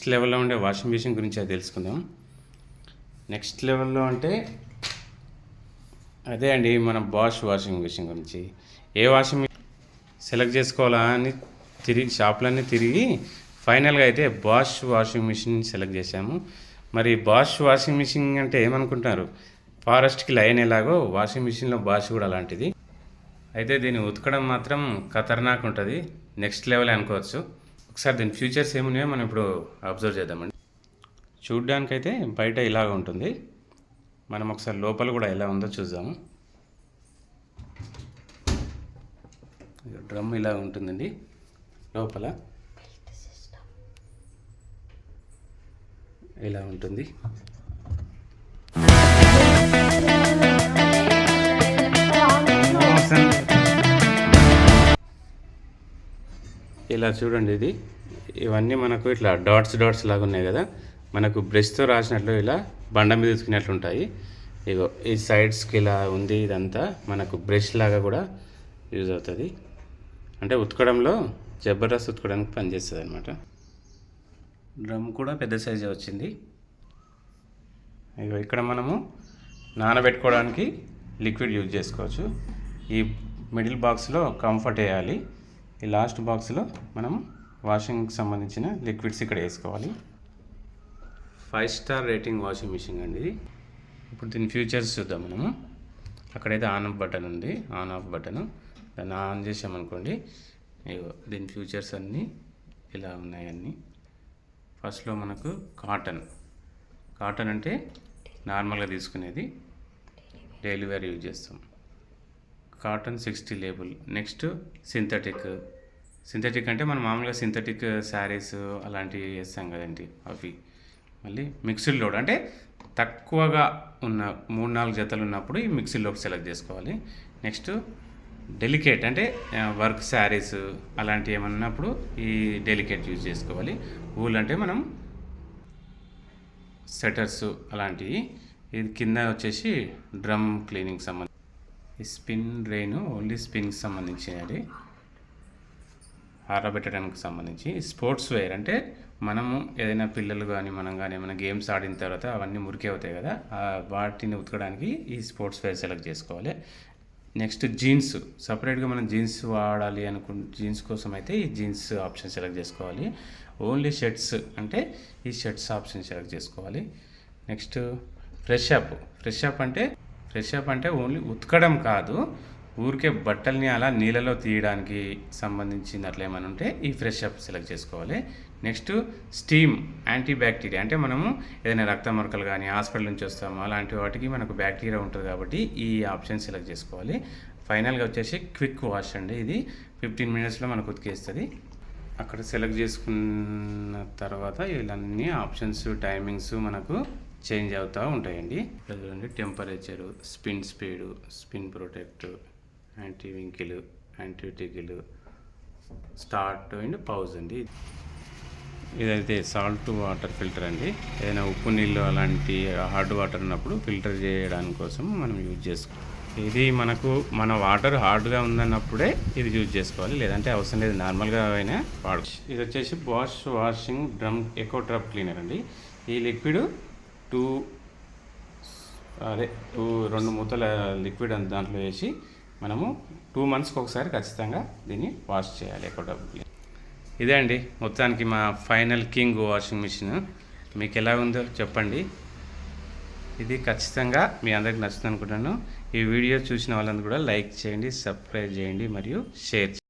Next లెవెల్లో ఉండే washing machine గురించి అది తెలుసుకుందాం. నెక్స్ట్ లెవెల్లో అంటే అదే అండి, మన బాష్ వాషింగ్ మిషన్ గురించి. ఏ వాషింగ్ మిషన్ సెలెక్ట్ చేసుకోవాలా అని షాపులన్నీ తిరిగి ఫైనల్గా అయితే బాష్ వాషింగ్ మిషన్ సెలెక్ట్ చేశాము. మరి బాష్ వాషింగ్ మిషన్ అంటే ఏమనుకుంటున్నారు? ఫారెస్ట్కి లైన్ ఎలాగో వాషింగ్ మిషన్లో బాష్ కూడా అలాంటిది. అయితే దీన్ని ఉతకడం మాత్రం ఖతర్నాక్ ఉంటుంది, నెక్స్ట్ లెవెల్ అనుకోవచ్చు. ఒకసారి దీని ఫ్యూచర్స్ ఏమున్నాయో మనం ఇప్పుడు అబ్జర్వ్ చేద్దామండి. చూడ్డానికైతే బయట ఇలాగ ఉంటుంది, మనం ఒకసారి లోపల కూడా ఎలా ఉందో చూద్దాము. డ్రమ్ ఇలా ఉంటుందండి, లోపల ఇలా ఉంటుంది. ఇలా చూడండి, ఇవన్నీ మనకు ఇట్లా డాట్స్ లాగా ఉన్నాయి కదా, మనకు బ్రష్తో రాసినట్లు ఇలా బండ మీద ఉతికినట్లు ఉంటాయి. ఇగో ఈ సైడ్స్కి ఇలా ఉంది, ఇదంతా మనకు బ్రష్ లాగా కూడా యూజ్ అవుతుంది. అంటే ఉతకడంలో జబర్దస్త్ ఉతకడానికి పనిచేస్తుంది అనమాట. డ్రమ్ కూడా పెద్ద సైజే వచ్చింది. ఇగో ఇక్కడ మనము నానబెట్టుకోవడానికి లిక్విడ్ యూజ్ చేసుకోవచ్చు. ఈ మిడిల్ బాక్స్లో కంఫర్ట్ వేయాలి, ఈ లాస్ట్ బాక్స్లో మనం వాషింగ్కి సంబంధించిన లిక్విడ్స్ ఇక్కడ వేసుకోవాలి. 5 స్టార్ రేటింగ్ వాషింగ్ మిషన్ అండి ఇది. ఇప్పుడు దీని ఫ్యూచర్స్ చూద్దాం మనము. అక్కడైతే ఆన్ ఆఫ్ బటన్ ఉంది, ఆన్ ఆఫ్ బటన్, దాన్ని ఆన్ చేసామనుకోండి, దీని ఫ్యూచర్స్ అన్నీ ఇలా ఉన్నాయి అన్నీ. ఫస్ట్లో మనకు కాటన్ అంటే నార్మల్గా తీసుకునేది, డైలీ వేర్ యూజ్ చేస్తాం. Cotton 60 label. నెక్స్ట్ సింథటిక్ అంటే మనం మామూలుగా సింథటిక్ శారీస్ అలాంటివి వేస్తాం కదండి, అవి. మళ్ళీ మిక్స్డ్ లోడ్ అంటే తక్కువగా ఉన్న 3-4 జతలు ఉన్నప్పుడు ఈ మిక్స్డ్ లోడ్ సెలెక్ట్ చేసుకోవాలి. నెక్స్ట్ డెలికేట్ అంటే వర్క్ శారీస్ అలాంటివి ఏమన్నా ఉన్నప్పుడు ఈ డెలికేట్ యూజ్ చేసుకోవాలి. వూల్ అంటే మనం సెటర్స్ అలాంటివి. ఇది కింద వచ్చేసి డ్రమ్ క్లీనింగ్ సంబంధించి. ఈ స్పిన్ డ్రైన్ ఓన్లీ స్పిన్కి సంబంధించినది, ఆరబెట్టడానికి సంబంధించి. స్పోర్ట్స్ వేర్ అంటే మనము ఏదైనా పిల్లలు కానీ మనం కానీ ఏమైనా గేమ్స్ ఆడిన తర్వాత అవన్నీ మురికి అవుతాయి కదా, వాటిని ఉతకడానికి ఈ స్పోర్ట్స్ వేర్ సెలెక్ట్ చేసుకోవాలి. నెక్స్ట్ జీన్స్, సపరేట్గా మనం జీన్స్ వాడాలి జీన్స్ కోసం అయితే ఈ జీన్స్ ఆప్షన్ సెలెక్ట్ చేసుకోవాలి. ఓన్లీ షర్ట్స్ అంటే ఈ షర్ట్స్ ఆప్షన్ సెలెక్ట్ చేసుకోవాలి. నెక్స్ట్ ఫ్రెష్ అప్ అంటే ఓన్లీ ఉతకడం కాదు, ఊరికే బట్టల్ని అలా నీళ్ళలో తీయడానికి సంబంధించింది అట్లా ఏమైనా ఉంటే ఈ ఫ్రెష్ అప్ సెలెక్ట్ చేసుకోవాలి. నెక్స్ట్ స్టీమ్, యాంటీ బ్యాక్టీరియా అంటే మనము ఏదైనా రక్త మరకలు కానీ హాస్పిటల్ నుంచి వస్తాము అలాంటి వాటికి మనకు బ్యాక్టీరియా ఉంటుంది కాబట్టి ఈ ఆప్షన్ సెలెక్ట్ చేసుకోవాలి. ఫైనల్గా వచ్చేసి క్విక్ వాష్ అండి, ఇది 15 మినిట్స్లో మనకు ఉతికేస్తుంది. అక్కడ సెలెక్ట్ చేసుకున్న తర్వాత ఇవన్నీ ఆప్షన్స్ టైమింగ్స్ మనకు చేంజ్ అవుతూ ఉంటాయండి. చూడండి, temperature, spin speed, spin protect, anti wrinkle, anti tickle, start and pause అండి. ఇదైతే సాల్ట్ వాటర్ ఫిల్టర్ అండి, ఏదైనా ఉప్పు నీళ్ళు అలాంటి హార్డ్ వాటర్ ఉన్నప్పుడు ఫిల్టర్ చేయడానికి కోసం మనం యూజ్ చేసుకోవాలి. ఇది మన వాటర్ హార్డ్గా ఉందన్నప్పుడే ఇది యూజ్ చేసుకోవాలి, లేదంటే అవసరం లేదు, నార్మల్గా అయినా వాడచ్చు. ఇది వచ్చేసి Bosch washing drum eco drop cleaner అండి. ఈ లిక్విడ్ 2 మూతల లిక్విడ్ దాంట్లో వేసి మనము 2 మంత్స్కి ఒకసారి ఖచ్చితంగా దీన్ని వాష్ చేయాలి, ఎకో డ్రాప్ క్లీనర్. ఇదే అండి మొత్తానికి మా ఫైనల్ కింగ్ వాషింగ్ మిషన్. మీకు ఎలా ఉందో చెప్పండి. ఇది ఖచ్చితంగా మీ అందరికి నచ్చుతుంది అనుకుంటున్నాను. ఈ వీడియో చూసిన వాళ్ళందరూ కూడా లైక్ చేయండి, సబ్స్క్రైబ్ చేయండి మరియు షేర్ చేయండి.